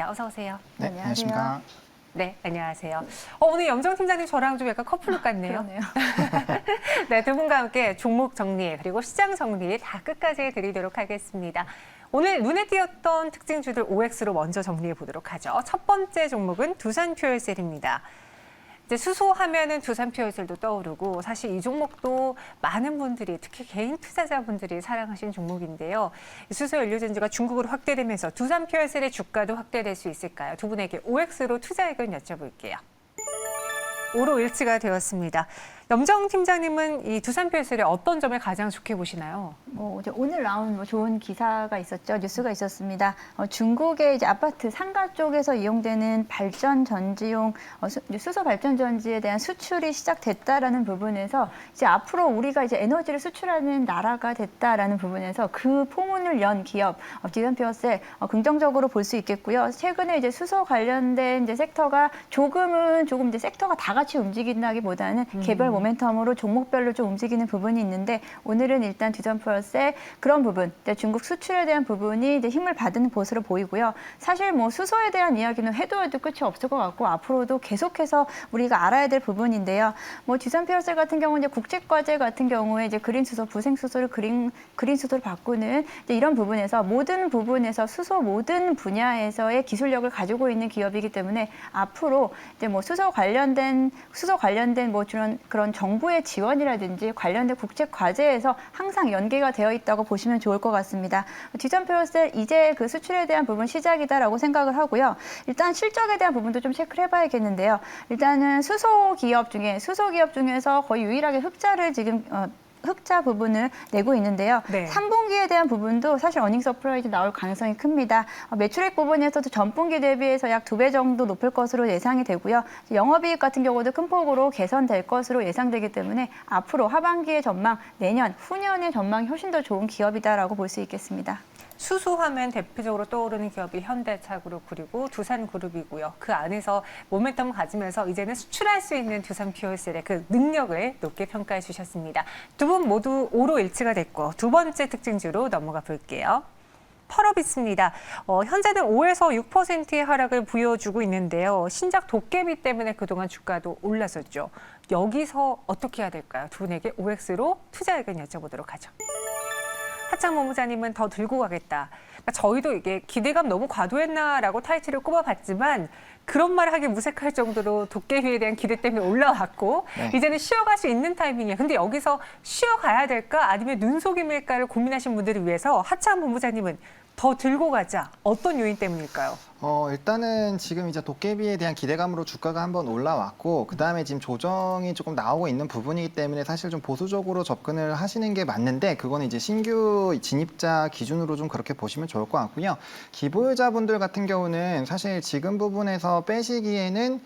있습니다. 어서 오세요. 네, 안녕하십니까. 네, 안녕하세요. 오늘 염정 팀장님 저랑 좀 약간 커플룩 같네요. 그러네요. 네, 두 분과 함께 종목 정리 그리고 시장 정리 다 끝까지 드리도록 하겠습니다. 오늘 눈에 띄었던 특징주들 OX로 먼저 정리해 보도록 하죠. 첫 번째 종목은 두산퓨얼셀입니다. 이제 수소하면은 두산퓨얼셀도 떠오르고 사실 이 종목도 많은 분들이 특히 개인 투자자분들이 사랑하신 종목인데요. 수소 연료전지가 중국으로 확대되면서 두산퓨얼셀의 주가도 확대될 수 있을까요? 두 분에게 OX로 투자 의견 여쭤볼게요. 오로 일치가 되었습니다. 염정 팀장님은 이 두산퓨얼셀의 어떤 점을 가장 좋게 보시나요? 이제 오늘 나온 좋은 기사가 있었죠. 뉴스가 있었습니다. 중국의 이제 아파트 상가 쪽에서 이용되는 발전 전지용 수소 발전 전지에 대한 수출이 시작됐다라는 부분에서 이제 앞으로 우리가 이제 에너지를 수출하는 나라가 됐다라는 부분에서 그 포문을 연 기업 두산퓨얼셀 긍정적으로 볼 수 있겠고요. 최근에 이제 수소 관련된 이제 섹터가 조금 이제 섹터가 다 같이 움직인다기보다는 개별 모멘텀으로 종목별로 좀 움직이는 부분이 있는데 오늘은 일단 두산퓨얼셀 그런 부분, 중국 수출에 대한 부분이 이제 힘을 받는 것으로 보이고요. 사실 뭐 수소에 대한 이야기는 해도 끝이 없을 것 같고 앞으로도 계속해서 우리가 알아야 될 부분인데요. 뭐 두산퓨얼셀 같은 경우는 이제 국제과제 같은 경우에 이제 그린 수소, 부생 수소를 그린 수소를 바꾸는 이제 이런 부분에서 모든 부분에서 수소 모든 분야에서의 기술력을 가지고 있는 기업이기 때문에 앞으로 이제 뭐 수소 관련된 뭐 그런 정부의 지원이라든지 관련된 국제 과제에서 항상 연계가 되어 있다고 보시면 좋을 것 같습니다. 두산퓨얼셀 이제 그 수출에 대한 부분 시작이다라고 생각을 하고요. 일단 실적에 대한 부분도 좀 체크를 해봐야겠는데요. 일단은 수소 기업 중에서 거의 유일하게 흑자를 지금 흑자 부분을 내고 있는데요. 네. 3분기에 대한 부분도 사실 어닝 서프라이즈 나올 가능성이 큽니다. 매출액 부분에서도 전분기 대비해서 약 2배 정도 높을 것으로 예상이 되고요. 영업이익 같은 경우도 큰 폭으로 개선될 것으로 예상되기 때문에 앞으로 하반기의 전망, 내년, 후년의 전망이 훨씬 더 좋은 기업이다라고 볼 수 있겠습니다. 수소하면 대표적으로 떠오르는 기업이 현대차그룹 그리고 두산그룹이고요. 그 안에서 모멘텀을 가지면서 이제는 수출할 수 있는 두산퓨얼셀의 그 능력을 높게 평가해 주셨습니다. 두 분 모두 오로 일치가 됐고 두 번째 특징주로 넘어가 볼게요. 펄업있습니다. 현재는 5에서 6%의 하락을 보여주고 있는데요. 신작 도깨비 때문에 그동안 주가도 올랐었죠. 여기서 어떻게 해야 될까요? 두 분에게 OX로 투자 의견 여쭤보도록 하죠. 하창 본부장님은 더 들고 가겠다. 그러니까 저희도 이게 기대감 너무 과도했나라고 타이틀을 꼽아봤지만 그런 말 하기 무색할 정도로 도깨비에 대한 기대 때문에 올라왔고 네. 이제는 쉬어갈 수 있는 타이밍이에요. 근데 여기서 쉬어가야 될까 아니면 눈속임일까를 고민하신 분들을 위해서 하창 본부장님은 더 들고 가자. 어떤 요인 때문일까요? 일단은 지금 이제 도깨비에 대한 기대감으로 주가가 한번 올라왔고, 그 다음에 지금 조정이 조금 나오고 있는 부분이기 때문에 사실 좀 보수적으로 접근을 하시는 게 맞는데, 그거는 이제 신규 진입자 기준으로 좀 그렇게 보시면 좋을 것 같고요. 기보유자분들 같은 경우는 사실 지금 부분에서 빼시기에는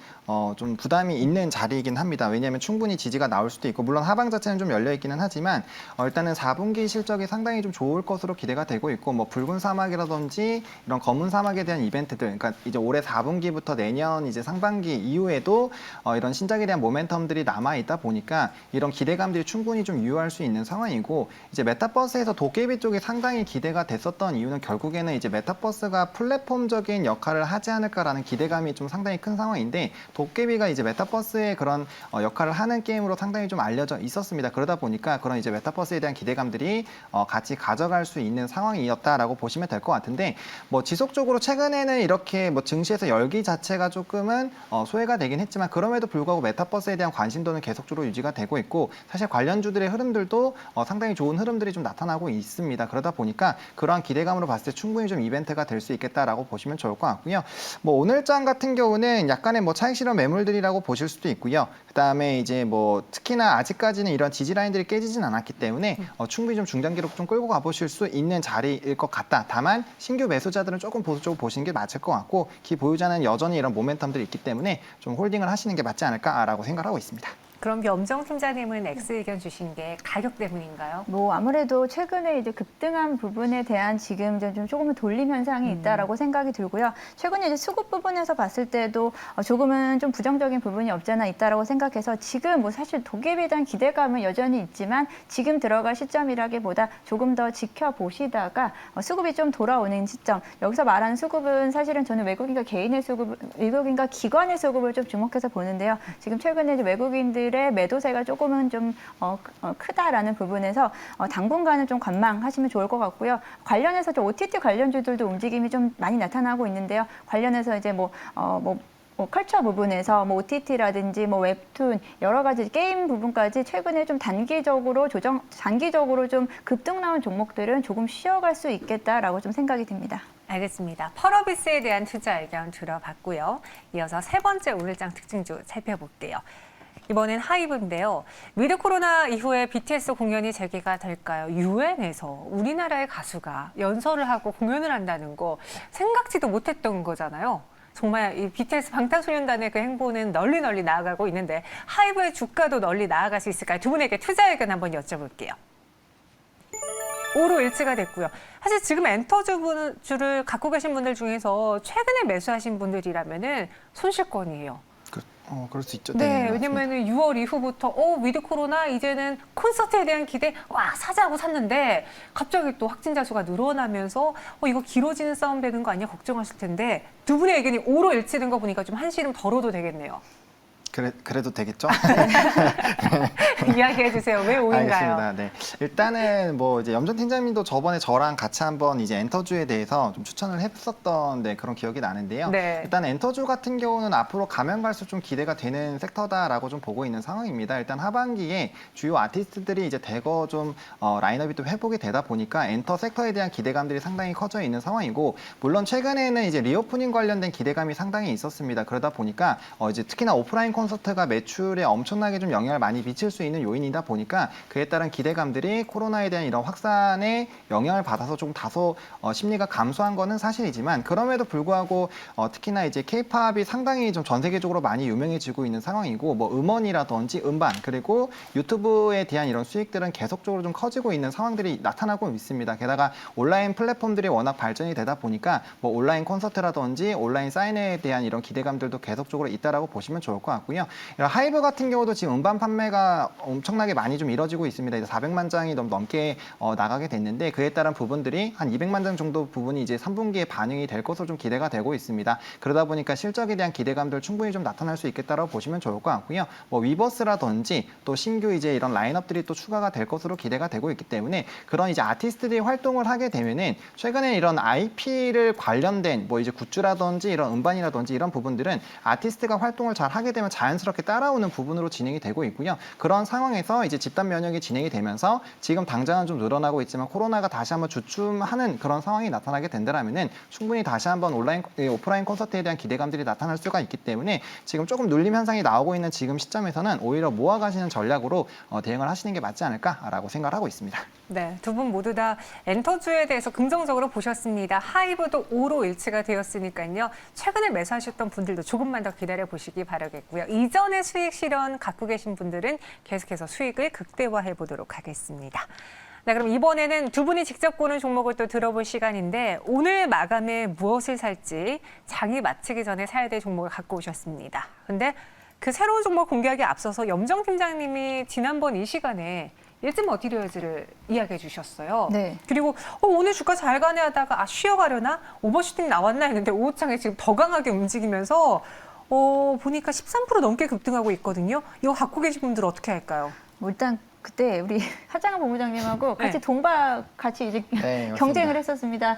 좀 부담이 있는 자리이긴 합니다. 왜냐하면 충분히 지지가 나올 수도 있고, 물론 하방 자체는 좀 열려 있기는 하지만 일단은 4분기 실적이 상당히 좀 좋을 것으로 기대가 되고 있고, 뭐 붉은 사막이라든지 이런 검은 사막에 대한 이벤트들, 그러니까 이제 올해 4분기부터 내년 이제 상반기 이후에도 이런 신작에 대한 모멘텀들이 남아 있다 보니까 이런 기대감들이 충분히 좀 유효할 수 있는 상황이고, 이제 메타버스에서 도깨비 쪽이 상당히 기대가 됐었던 이유는 결국에는 이제 메타버스가 플랫폼적인 역할을 하지 않을까라는 기대감이 좀 상당히 큰 상황인데, 도깨비가 이제 메타버스의 그런 역할을 하는 게임으로 상당히 좀 알려져 있었습니다. 그러다 보니까 그런 이제 메타버스에 대한 기대감들이 같이 가져갈 수 있는 상황이었다라고 보시면 될 것 같은데, 뭐 지속적으로 최근에는 이렇게 뭐 증시에서 열기 자체가 조금은 소외가 되긴 했지만, 그럼에도 불구하고 메타버스에 대한 관심도는 계속적으로 유지가 되고 있고, 사실 관련주들의 흐름들도 상당히 좋은 흐름들이 좀 나타나고 있습니다. 그러다 보니까 그러한 기대감으로 봤을 때 충분히 좀 이벤트가 될 수 있겠다라고 보시면 좋을 것 같고요. 뭐 오늘장 같은 경우는 약간의 뭐 차익 실현 매물들이라고 보실 수도 있고요. 그다음에 이제 뭐 특히나 아직까지는 이런 지지 라인들이 깨지진 않았기 때문에 충분히 좀 중장기로 좀 끌고 가보실 수 있는 자리일 것 같다. 다만 신규 매수자들은 조금 보수적으로 보시는 게 맞을 것 같고, 기보유자는 여전히 이런 모멘텀들이 있기 때문에 좀 홀딩을 하시는 게 맞지 않을까라고 생각하고 있습니다. 그럼 염정 팀장님은 X 의견 주신 게 가격 때문인가요? 뭐 아무래도 최근에 이제 급등한 부분에 대한 지금 좀 조금은 돌림 현상이 있다라고 생각이 들고요. 최근에 이제 수급 부분에서 봤을 때도 조금은 좀 부정적인 부분이 없잖아 있다라고 생각해서 지금 뭐 사실 도깨비에 대한 기대감은 여전히 있지만 지금 들어갈 시점이라기보다 조금 더 지켜보시다가 수급이 좀 돌아오는 시점. 여기서 말하는 수급은 사실은 저는 외국인과 개인의 수급, 외국인과 기관의 수급을 좀 주목해서 보는데요. 지금 최근에 이제 외국인들의 매도세가 조금은 좀 크다라는 부분에서 당분간은 좀 관망하시면 좋을 것 같고요. 관련해서 좀 OTT 관련주들도 움직임이 좀 많이 나타나고 있는데요. 관련해서 이제 컬처 부분에서 OTT라든지 웹툰 여러 가지 게임 부분까지 최근에 좀 단기적으로 좀 급등 나온 종목들은 조금 쉬어갈 수 있겠다라고 좀 생각이 듭니다. 알겠습니다. 펄어비스에 대한 투자 의견 들어봤고요. 이어서 세 번째 오늘장 특징주 살펴볼게요. 이번엔 하이브인데요. 위드 코로나 이후에 BTS 공연이 재개가 될까요? UN에서 우리나라의 가수가 연설을 하고 공연을 한다는 거 생각지도 못했던 거잖아요. 정말 이 BTS 방탄소년단의 그 행보는 널리 나아가고 있는데 하이브의 주가도 널리 나아갈 수 있을까요? 두 분에게 투자 의견 한번 여쭤볼게요. 5로 일치가 됐고요. 사실 지금 엔터주를 갖고 계신 분들 중에서 최근에 매수하신 분들이라면은 손실권이에요. 그럴 수 있죠. 네, 맞습니다. 왜냐면은 6월 이후부터 위드 코로나 이제는 콘서트에 대한 기대 사자고 샀는데 갑자기 또 확진자 수가 늘어나면서 이거 길어지는 싸움 되는 거 아니야 걱정하실 텐데 두 분의 의견이 5로 일치된 거 보니까 좀 한시름 덜어도 되겠네요. 그래도 되겠죠? 이야기해 주세요. 왜 5인가요? 알겠습니다. 네. 일단은 이제 염정 팀장님도 저번에 저랑 같이 한번 이제 엔터주에 대해서 좀 추천을 했었던 그런 기억이 나는데요. 네. 일단 엔터주 같은 경우는 앞으로 가면 갈수록 좀 기대가 되는 섹터다라고 좀 보고 있는 상황입니다. 일단 하반기에 주요 아티스트들이 이제 대거 좀 라인업이 또 회복이 되다 보니까 엔터 섹터에 대한 기대감들이 상당히 커져 있는 상황이고, 물론 최근에는 이제 리오프닝 관련된 기대감이 상당히 있었습니다. 그러다 보니까 이제 특히나 오프라인 콘서트가 매출에 엄청나게 좀 영향을 많이 미칠 수 있는 요인이다 보니까 그에 따른 기대감들이 코로나에 대한 이런 확산에 영향을 받아서 좀 다소 심리가 감소한 거는 사실이지만, 그럼에도 불구하고 특히나 이제 K-팝이 상당히 좀 전 세계적으로 많이 유명해지고 있는 상황이고, 음원이라든지 음반 그리고 유튜브에 대한 이런 수익들은 계속적으로 좀 커지고 있는 상황들이 나타나고 있습니다. 게다가 온라인 플랫폼들이 워낙 발전이 되다 보니까 온라인 콘서트라든지 온라인 사인회에 대한 이런 기대감들도 계속적으로 있다라고 보시면 좋을 것 같고요. 하이브 같은 경우도 지금 음반 판매가 엄청나게 많이 좀 이뤄지고 있습니다. 이제 400만 장이 넘게 나가게 됐는데, 그에 따른 부분들이 한 200만 장 정도 부분이 이제 3분기에 반영이 될 것으로 좀 기대가 되고 있습니다. 그러다 보니까 실적에 대한 기대감들 충분히 좀 나타날 수 있겠다라고 보시면 좋을 것 같고요. 위버스라든지 또 신규 이제 이런 라인업들이 또 추가가 될 것으로 기대가 되고 있기 때문에, 그런 이제 아티스트들이 활동을 하게 되면은 최근에 이런 IP를 관련된 이제 굿즈라든지 이런 음반이라든지 이런 부분들은 아티스트가 활동을 잘 하게 되면 자연스럽게 따라오는 부분으로 진행이 되고 있고요. 그런 상황에서 이제 집단 면역이 진행이 되면서 지금 당장은 좀 늘어나고 있지만 코로나가 다시 한번 주춤하는 그런 상황이 나타나게 된다면은 충분히 다시 한번 오프라인 콘서트에 대한 기대감들이 나타날 수가 있기 때문에 지금 조금 눌림 현상이 나오고 있는 지금 시점에서는 오히려 모아가시는 전략으로 대응을 하시는 게 맞지 않을까라고 생각을 하고 있습니다. 네, 두 분 모두 다 엔터주에 대해서 긍정적으로 보셨습니다. 하이브도 5로 일치가 되었으니까요. 최근에 매수하셨던 분들도 조금만 더 기다려 보시기 바라겠고요. 이전에 수익 실현 갖고 계신 분들은 계속해서 수익을 극대화해 보도록 하겠습니다. 네, 그럼 이번에는 두 분이 직접 고른 종목을 또 들어볼 시간인데, 오늘 마감에 무엇을 살지 장이 마치기 전에 사야 될 종목을 갖고 오셨습니다. 근데 그 새로운 종목 공개하기 앞서서 염정 팀장님이 지난번 이 시간에 일진 머티리얼즈를 이야기해 주셨어요. 네. 그리고 오늘 주가 잘 가네 하다가 쉬어가려나? 오버슈팅 나왔나 했는데 오후장에 지금 더 강하게 움직이면서 보니까 13% 넘게 급등하고 있거든요. 이거 갖고 계신 분들 어떻게 할까요? 일단 그때 우리 하장한 본부장님하고 같이 같이 이제 네, 경쟁을 했었습니다.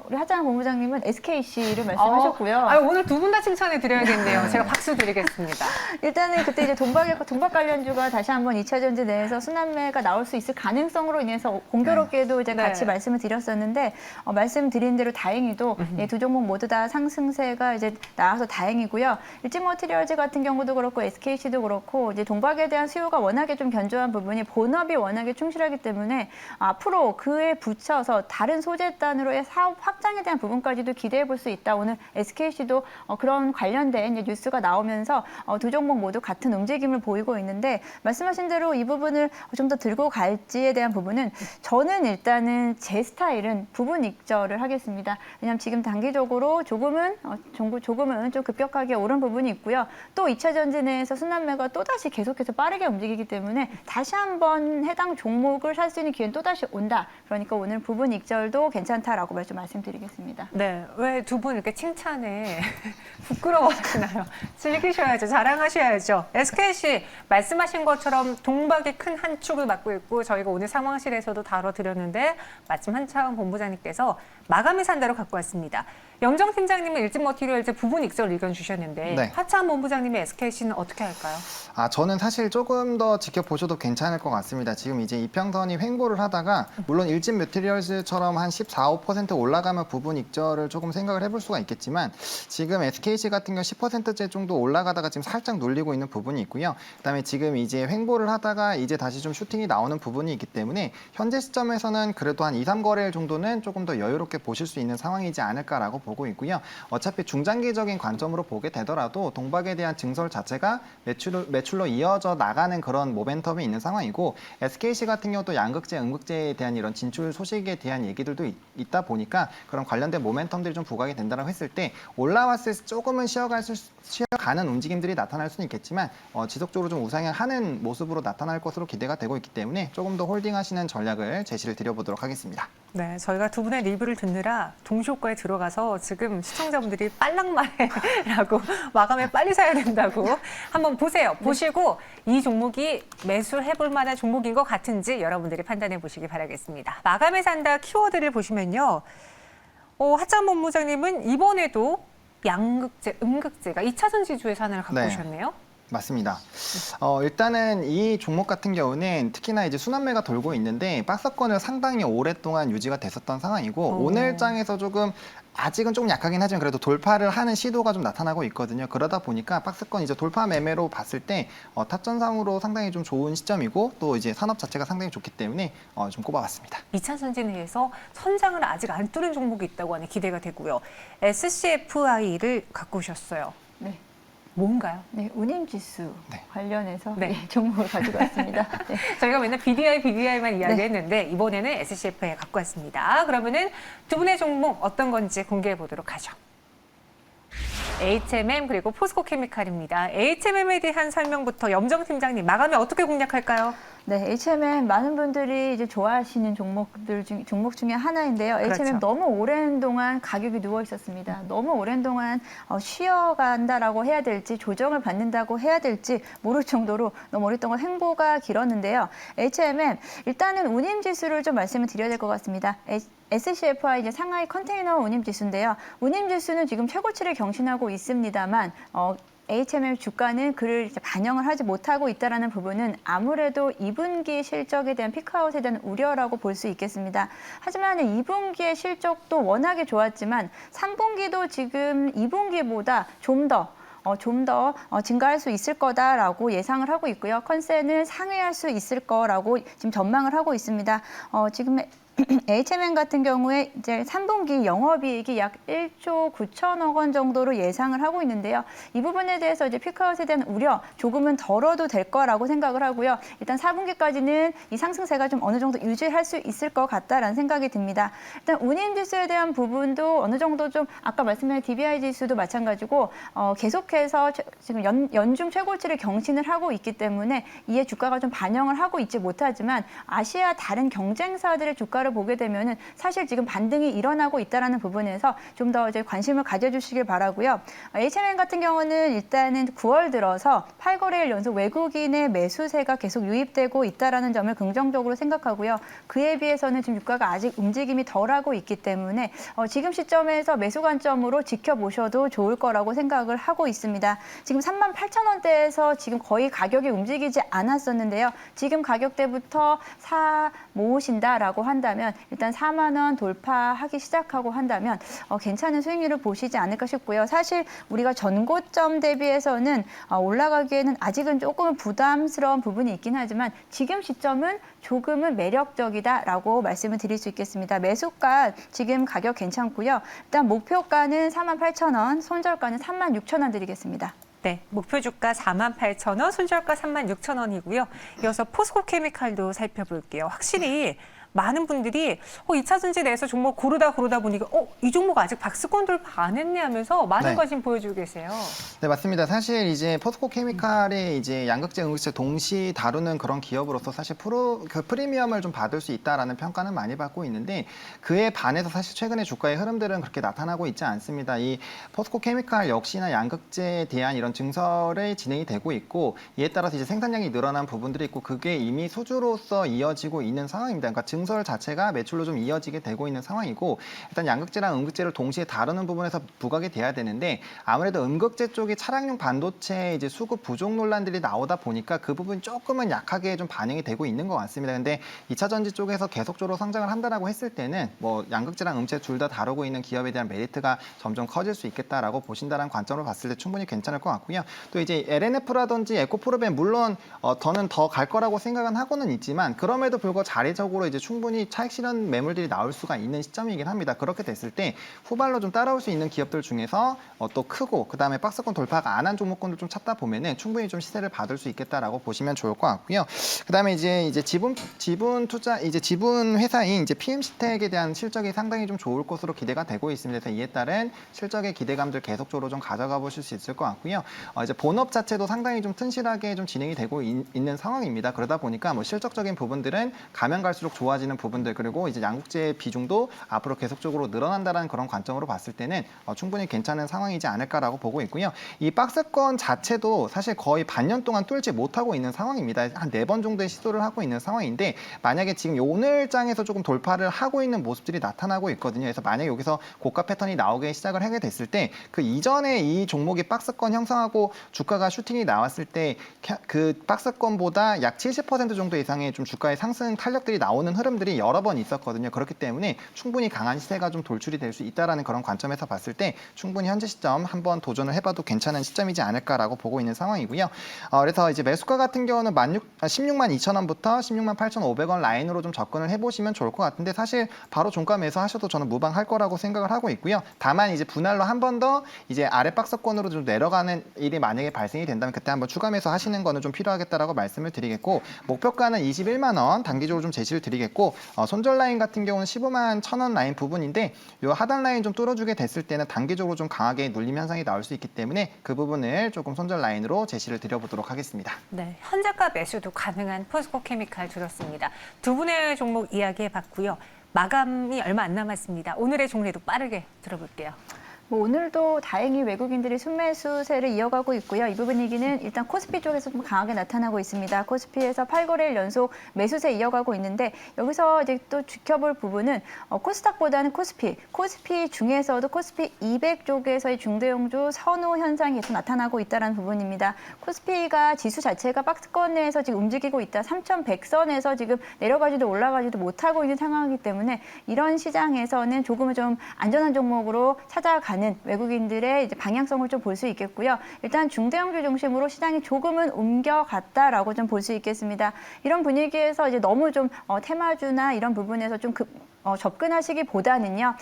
우리 하장한 본부장님은 SKC를 말씀하셨고요. 오늘 두 분 다 칭찬해 드려야겠네요. 제가 박수 드리겠습니다. 일단은 그때 이제 동박 관련주가 다시 한번 2차 전지 내에서 순환매가 나올 수 있을 가능성으로 인해서 공교롭게도 이제 같이 말씀을 드렸었는데, 말씀드린 대로 다행히도 두 종목 모두 다 상승세가 이제 나와서 다행이고요. 일진머티리얼즈 같은 경우도 그렇고 SKC도 그렇고 이제 동박에 대한 수요가 워낙에 좀 견조한 부분이 본업이 워낙에 충실하기 때문에 앞으로 그에 붙여서 다른 소재단으로의 사업 확장에 대한 부분까지도 기대해 볼 수 있다. 오늘 SKC도 그런 관련된 뉴스가 나오면서 두 종목 모두 같은 움직임을 보이고 있는데 말씀하신 대로 이 부분을 좀 더 들고 갈지에 대한 부분은 저는 일단은 제 스타일은 부분 익절을 하겠습니다. 왜냐하면 지금 단기적으로 조금은 좀 급격하게 오른 부분이 있고요. 또 2차 전지 내에서 순환매가 또다시 계속해서 빠르게 움직이기 때문에 다시 한번 해당 종목을 살 수 있는 기회는 또다시 온다. 그러니까 오늘 부분 익절도 괜찮다라고 말씀드리겠습니다. 네, 왜 두 분 이렇게 칭찬에 부끄러워하시나요? 즐기셔야죠. 자랑하셔야죠. SKC 말씀하신 것처럼 동박이 큰 한 축을 맡고 있고 저희가 오늘 상황실에서도 다뤄드렸는데 마침 한창 본부장님께서 마감을 산다로 갖고 왔습니다. 영정 팀장님은 일진머티리얼즈 부분 익절 의견 주셨는데 네. 하창 본부장님의 SKC는 어떻게 할까요? 저는 사실 조금 더 지켜보셔도 괜찮을 것 같습니다. 지금 이제 이평선이 횡보를 하다가 물론 일진 매트리얼즈처럼 한 14, 5% 올라가면 부분 익절을 조금 생각을 해볼 수가 있겠지만 지금 SKC 같은 경우 10%째 정도 올라가다가 지금 살짝 눌리고 있는 부분이 있고요. 그다음에 지금 이제 횡보를 하다가 이제 다시 좀 슈팅이 나오는 부분이 있기 때문에 현재 시점에서는 그래도 한 2, 3거래일 정도는 조금 더 여유롭게 보실 수 있는 상황이지 않을까라고 보고 있고요. 어차피 중장기적인 관점으로 보게 되더라도 동박에 대한 증설 자체가 매출로 이어져 나가는 그런 모멘텀이 있는 상황이고 SKC 같은 경우도 양극재, 음극재에 대한 이런 진출 소식에 대한 얘기들도 있다 보니까 그런 관련된 모멘텀들이 좀 부각이 된다고 했을 때 올라왔을 때 조금은 쉬어가는 움직임들이 나타날 수는 있겠지만 지속적으로 좀 우상향하는 모습으로 나타날 것으로 기대가 되고 있기 때문에 조금 더 홀딩하시는 전략을 제시를 드려보도록 하겠습니다. 네, 저희가 두 분의 리뷰를 듣느라 동시효과에 들어가서 지금 시청자분들이 빨랑말해라고 마감에 빨리 사야 된다고 한번 보세요. 보시고 이 종목이 매수해볼 만한 종목인 것 같은지 여러분들이 판단해 보시기 바라겠습니다. 마감에 산다 키워드를 보시면요. 하창 본부장님은 이번에도 양극재, 음극재가 2차전 지주의 산을 갖고 네. 오셨네요. 맞습니다. 일단은 이 종목 같은 경우는 특히나 이제 순환매가 돌고 있는데 박스권을 상당히 오랫동안 유지가 됐었던 상황이고 오늘 장에서 조금 아직은 조금 약하긴 하지만 그래도 돌파를 하는 시도가 좀 나타나고 있거든요. 그러다 보니까 박스권 이제 돌파 매매로 봤을 때 탑전상으로 상당히 좀 좋은 시점이고 또 이제 산업 자체가 상당히 좋기 때문에 좀 꼽아봤습니다. 2차 전지내에서 선장을 아직 안 뚫은 종목이 있다고 하니 기대가 되고요. SCFI를 갖고 오셨어요. 네. 뭔가요? 네, 운임지수 네. 관련해서 네. 종목을 가지고 왔습니다. 네. 저희가 맨날 BDI만 네. 이야기했는데 이번에는 SCF에 갖고 왔습니다. 그러면은 두 분의 종목 어떤 건지 공개해 보도록 하죠. HMM 그리고 포스코케미칼입니다. HMM에 대한 설명부터 염정 팀장님 마감에 어떻게 공략할까요? 네, HMM 많은 분들이 이제 좋아하시는 종목 중에 하나인데요. 그렇죠. HMM 너무 오랜 동안 가격이 누워 있었습니다. 너무 오랜 동안 쉬어간다라고 해야 될지 조정을 받는다고 해야 될지 모를 정도로 너무 오랫동안 횡보가 길었는데요. HMM 일단은 운임 지수를 좀 말씀을 드려야 될 것 같습니다. SCFI 이제 상하이 컨테이너 운임 지수인데요. 운임 지수는 지금 최고치를 경신하고 있습니다만 HMM 주가는 그를 이제 반영을 하지 못하고 있다는 부분은 아무래도 2분기 실적에 대한 피크아웃에 대한 우려라고 볼 수 있겠습니다. 하지만 2분기의 실적도 워낙에 좋았지만 3분기도 지금 2분기보다 좀 더 증가할 수 있을 거다라고 예상을 하고 있고요. 컨센은 상회할 수 있을 거라고 지금 전망을 하고 있습니다. 지금 HMM 같은 경우에 이제 3분기 영업이익이 약 1조 9천억 원 정도로 예상을 하고 있는데요. 이 부분에 대해서 이제 피크아웃에 대한 우려 조금은 덜어도 될 거라고 생각을 하고요. 일단 4분기까지는 이 상승세가 좀 어느 정도 유지할 수 있을 것 같다라는 생각이 듭니다. 일단 운임 지수에 대한 부분도 어느 정도 좀 아까 말씀드린 DBI 지수도 마찬가지고 계속해서 지금 연중 최고치를 경신을 하고 있기 때문에 이에 주가가 좀 반영을 하고 있지 못하지만 아시아 다른 경쟁사들의 주가를 보게 되면은 사실 지금 반등이 일어나고 있다라는 부분에서 좀 더 이제 관심을 가져주시길 바라고요. HMM 같은 경우는 일단은 9월 들어서 8거래일 연속 외국인의 매수세가 계속 유입되고 있다라는 점을 긍정적으로 생각하고요. 그에 비해서는 지금 유가가 아직 움직임이 덜하고 있기 때문에 지금 시점에서 매수 관점으로 지켜보셔도 좋을 거라고 생각을 하고 있습니다. 지금 38,000원대에서 지금 거의 가격이 움직이지 않았었는데요. 지금 가격대부터 모으신다라고 한다면 한다면 일단 4만 원 돌파하기 시작하고 한다면 괜찮은 수익률을 보시지 않을까 싶고요. 사실 우리가 전고점 대비해서는 올라가기에는 아직은 조금 부담스러운 부분이 있긴 하지만 지금 시점은 조금은 매력적이다라고 말씀을 드릴 수 있겠습니다. 매수가 지금 가격 괜찮고요. 일단 목표가는 48,000원, 손절가는 36,000원 드리겠습니다. 네, 목표 주가 48,000원, 손절가 36,000원이고요. 이어서 포스코케미칼도 살펴볼게요. 확실히 많은 분들이 2차 전지 내에서 종목 고르다 보니까 이 종목 아직 박스권 돌파 안 했네 하면서 많은 네. 관심 보여주고 계세요. 네, 맞습니다. 사실 이제 포스코 케미칼이 이제 양극재, 음극재 동시 다루는 그런 기업으로서 사실 프리미엄을 좀 받을 수 있다라는 평가는 많이 받고 있는데 그에 반해서 사실 최근에 주가의 흐름들은 그렇게 나타나고 있지 않습니다. 이 포스코 케미칼 역시나 양극재에 대한 이런 증설이 진행이 되고 있고 이에 따라서 이제 생산량이 늘어난 부분들이 있고 그게 이미 수주로서 이어지고 있는 상황입니다. 그러니까 증설 자체가 매출로 좀 이어지게 되고 있는 상황이고 일단 양극재랑 음극재를 동시에 다루는 부분에서 부각이 돼야 되는데 아무래도 음극재 쪽이 차량용 반도체 이제 수급 부족 논란들이 나오다 보니까 그 부분이 조금은 약하게 좀 반영이 되고 있는 것 같습니다. 근데 2차 전지 쪽에서 계속적으로 성장을 한다라고 했을 때는 뭐 양극재랑 음극재 둘 다 다루고 있는 기업에 대한 메리트가 점점 커질 수 있겠다라고 보신다는 관점으로 봤을 때 충분히 괜찮을 것 같고요. 또 이제 LNF라든지 에코프로벤 물론 더는 더 갈 거라고 생각은 하고는 있지만 그럼에도 불구하고 자리적으로 이제 충분히 차익 실현 매물들이 나올 수가 있는 시점이긴 합니다. 그렇게 됐을 때 후발로 좀 따라올 수 있는 기업들 중에서 또 크고 그다음에 박스권 돌파가 안 한 종목군들 좀 찾다 보면은 충분히 좀 시세를 받을 수 있겠다라고 보시면 좋을 것 같고요. 그다음에 이제 지분 투자 이제 지분 회사인 이제 PMC텍에 대한 실적이 상당히 좀 좋을 것으로 기대가 되고 있습니다. 그래서 이에 따른 실적의 기대감들 계속적으로 좀 가져가 보실 수 있을 것 같고요. 이제 본업 자체도 상당히 좀 튼실하게 좀 진행이 되고 있는 상황입니다. 그러다 보니까 뭐 실적적인 부분들은 가면 갈수록 좋아지는 부분들 그리고 이제 양극재 비중도 앞으로 계속적으로 늘어난다는 그런 관점으로 봤을 때는 충분히 괜찮은 상황이지 않을까라고 보고 있고요. 이 박스권 자체도 사실 거의 반년 동안 뚫지 못하고 있는 상황입니다. 한 4번 정도의 시도를 하고 있는 상황인데 만약에 지금 오늘장에서 조금 돌파를 하고 있는 모습들이 나타나고 있거든요. 그래서 만약에 여기서 고가 패턴이 나오게 시작을 하게 됐을 때 그 이전에 이 종목이 박스권 형성하고 주가가 슈팅이 나왔을 때 그 박스권보다 약 70% 정도 이상의 좀 주가의 상승 탄력들이 나오는 흐름들이 여러 번 있었거든요. 그렇기 때문에 충분히 강한 시세가 좀 돌출이 될 수 있다라는 그런 관점에서 봤을 때 충분히 현재 시점 한번 도전을 해봐도 괜찮은 시점이지 않을까라고 보고 있는 상황이고요. 그래서 이제 매수가 같은 경우는 16만 2천 원부터 16만 8,500원 라인으로 좀 접근을 해보시면 좋을 것 같은데 사실 바로 종가 매수하셔도 저는 무방할 거라고 생각을 하고 있고요. 다만 이제 분할로 한 번 더 이제 아래 박스권으로 좀 내려가는 일이 만약에 발생이 된다면 그때 한번 추가 매수 하시는 거는 좀 필요하겠다라고 말씀을 드리겠고 목표가는 21만 원 단기적으로 좀 제시를 드리겠고 손절 라인 같은 경우는 15만 1,000원 라인 부분인데 이 하단 라인 좀 뚫어주게 됐을 때는 단기적으로 좀 강하게 눌림 현상이 나올 수 있기 때문에 그 부분을 조금 손절 라인으로 제시를 드려보도록 하겠습니다. 네, 현재가 매수도 가능한 포스코케미칼 들었습니다. 두 분의 종목 이야기해봤고요. 마감이 얼마 안 남았습니다. 오늘의 종례도 빠르게 들어볼게요. 오늘도 다행히 외국인들이 순매수세를 이어가고 있고요. 이 부분 얘기는 일단 코스피 쪽에서 좀 강하게 나타나고 있습니다. 코스피에서 8거래일 연속 매수세 이어가고 있는데 여기서 이제 또 지켜볼 부분은 코스닥보다는 코스피 중에서도 코스피 200 쪽에서의 중대형주 선호 현상이 계속 나타나고 있다는 부분입니다. 코스피가 지수 자체가 박스권 내에서 지금 움직이고 있다. 3,100선에서 지금 내려가지도 올라가지도 못하고 있는 상황이기 때문에 이런 시장에서는 조금은 좀 안전한 종목으로 찾아가는 외국인들의 이제 방향성을 좀 볼 수 있겠고요. 일단 중대형주 중심으로 시장이 조금은 옮겨갔다라고 좀 볼 수 있겠습니다. 이런 분위기에서 이제 너무 좀 테마주나 이런 부분에서 좀 접근하시기보다는요.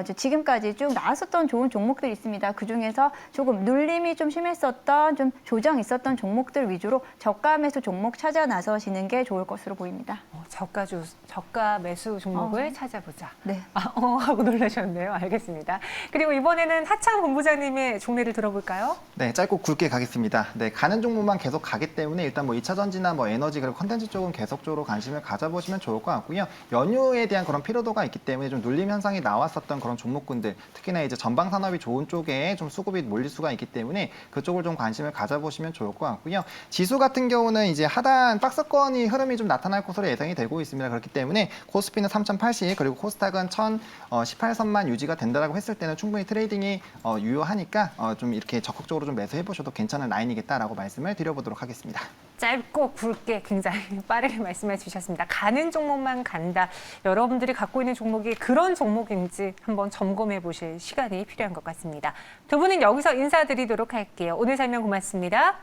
이제 지금까지 쭉 나왔었던 좋은 종목들이 있습니다. 그중에서 조금 눌림이 좀 심했었던 좀 조정 있었던 종목들 위주로 저가 매수 종목 찾아 나서시는 게 좋을 것으로 보입니다. 저가 매수 종목을 찾아보자. 네. 하고 놀라셨네요. 알겠습니다. 그리고 이번에는 하창 본부장님의 종례를 들어볼까요? 네, 짧고 굵게 가겠습니다. 네, 가는 종목만 계속 가기 때문에 일단 뭐 2차 전지나 뭐 에너지 그리고 컨텐츠 쪽은 계속적으로 관심을 가져보시면 좋을 것 같고요. 연휴에 대한 그런 피로도가 있기 때문에 좀 눌림 현상이 나왔었던 그런 종목군들, 특히나 이제 전방 산업이 좋은 쪽에 좀 수급이 몰릴 수가 있기 때문에 그쪽을 좀 관심을 가져보시면 좋을 것 같고요. 지수 같은 경우는 이제 하단 박스권이 흐름이 좀 나타날 것으로 예상이 되고 있습니다. 그렇기 때문에 코스피는 3,080 그리고 코스닥은 1,018선만 유지가 된다라고 했을 때는 충분히 트레이딩이 유효하니까 좀 이렇게 적극적으로 좀 매수해 보셔도 괜찮은 라인이겠다라고 말씀을 드려보도록 하겠습니다. 짧고 굵게 굉장히 빠르게 말씀해 주셨습니다. 가는 종목만 간다. 여러분들이 갖고 있는 종목이 그런 종목인지 한번 점검해 보실 시간이 필요한 것 같습니다. 두 분은 여기서 인사드리도록 할게요. 오늘 설명 고맙습니다.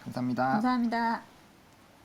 감사합니다. 감사합니다.